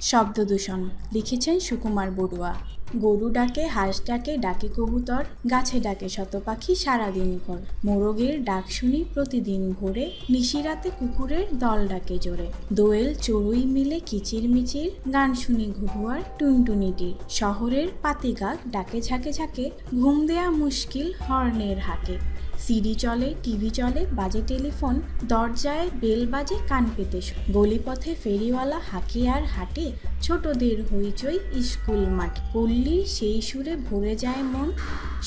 শব্দদূষণ লিখেছেন সুকুমার বড়ুয়া। গরু ডাকে, হাঁস ডাকে, ডাকে কবুতর, গাছে ডাকে শত পাখি সারাদিন ভর। মোরগের ডাক শুনি প্রতিদিন ভোরে, নিশিরাতে কুকুরের দল ডাকে জোরে। দোয়েল চড়ুই মিলে কিচির মিচির, গান শুনি ঘুঘুয়ার টুনটুনিটির। শহরের পাতিকাক ডাকে ঝাঁকে ঝাঁকে, ঘুম দেয়া মুশকিল হর্নের হাঁকে। সিডি চলে, টিভি চলে, বাজে টেলিফোন, দরজায় বেল বাজে কান পেতে। গলিপথে ফেরিওয়ালা হাঁকে আর হাঁটে, ছোটদের হইচই স্কুল মাঠ। পল্লীর সেই সুরে ভরে যায় মন,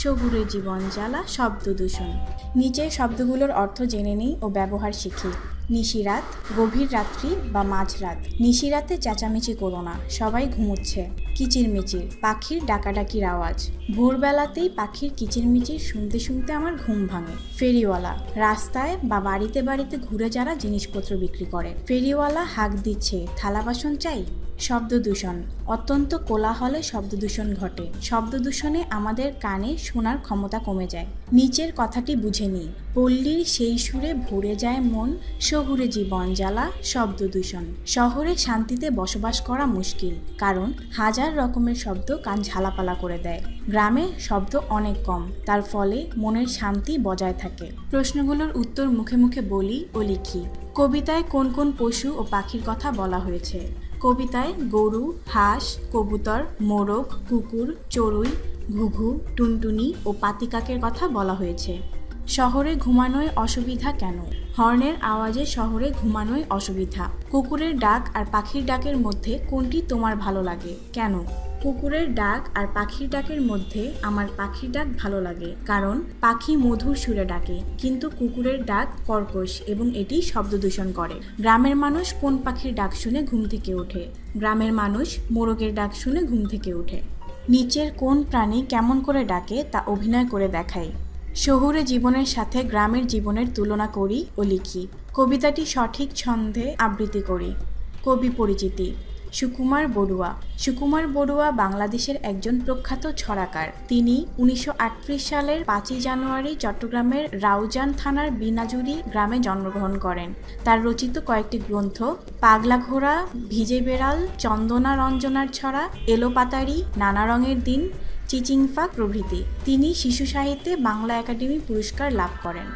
শহুরে জীবন জ্বালা শব্দদূষণ। নিচে শব্দগুলোর অর্থ জেনে নিই ও ব্যবহার শিখি। নিশিরাত, গভীর রাত্রি বা মাঝরাত। নিশিরাতে চেঁচামেচি করো না, সবাই ঘুমোচ্ছে। কিচিরমিচির, পাখির ডাকাডাকির আওয়াজ। ভোরবেলাতেই পাখির কিচিরমিচির শুনতে শুনতে আমার ঘুম ভাঙে। ফেরিওয়ালা, রাস্তায় বা বাড়িতে বাড়িতে ঘুরে যারা জিনিসপত্র বিক্রি করে। ফেরিওয়ালা হাঁক দিচ্ছে, থালা বাসন চাই। শব্দদূষণ, অত্যন্ত কোলাহলে শব্দদূষণ ঘটে। শব্দদূষণে আমাদের কানে শোনার ক্ষমতা কমে যায়। নিচের কথাটি বুঝে নিই। পল্লীর সেই সুরে ভরে যায় মন, শহুরে জীবন জ্বালা শব্দদূষণ। শহরে শান্তিতে বসবাস করা মুশকিল, কারণ হাজার রকমের শব্দ কান ঝালাপালা করে দেয়। গ্রামে শব্দ অনেক কম, তার ফলে মনের শান্তি বজায় থাকে। প্রশ্নগুলোর উত্তর মুখে মুখে বলি ও লিখি। কবিতায় কোন কোন পশু ও পাখির কথা বলা হয়েছে? কবিতায় গরু, হাঁস, কবুতর, মোরগ, কুকুর, চড়ুই, ঘুঘু, টুনটুনি ও পাতিকাকের কথা বলা হয়েছে। শহরে ঘুমানোয় অসুবিধা কেন? হর্নের আওয়াজে শহরে ঘুমানোয় অসুবিধা। কুকুরের ডাক আর পাখির ডাকের মধ্যে কোনটি তোমার ভালো লাগে? কেন? কুকুরের ডাক আর পাখির ডাকের মধ্যে আমার পাখির ডাক ভালো লাগে, কারণ পাখি মধুর সুরে ডাকে, কিন্তু কুকুরের ডাক কর্কশ এবং এটি শব্দদূষণ করে। গ্রামের মানুষ কোন পাখির ডাক শুনে ঘুম থেকে ওঠে? গ্রামের মানুষ মোরগের ডাক শুনে ঘুম থেকে ওঠে। নিচের কোন প্রাণী কেমন করে ডাকে তা অভিনয় করে দেখাই। শহুরে জীবনের সাথে গ্রামের জীবনের তুলনা করি ও লিখি। কবিতাটি সঠিক ছন্দে আবৃত্তি করি। কবি পরিচিতি: সুকুমার বড়ুয়া। সুকুমার বড়ুয়া বাংলাদেশের একজন প্রখ্যাত ছড়াকার। তিনি 1938 সালের 5 জানুয়ারি চট্টগ্রামের রাউজান থানার বিনাজুরি গ্রামে জন্মগ্রহণ করেন। তার রচিত কয়েকটি গ্রন্থ পাগলা ঘোড়া, ভিজে বেড়াল, চন্দনা রঞ্জনার ছড়া, এলো পাতারি, নানা রঙের দিন, চিচিংফা প্রভৃতি। তিনি শিশু সাহিত্যে বাংলা একাডেমি পুরস্কার লাভ করেন।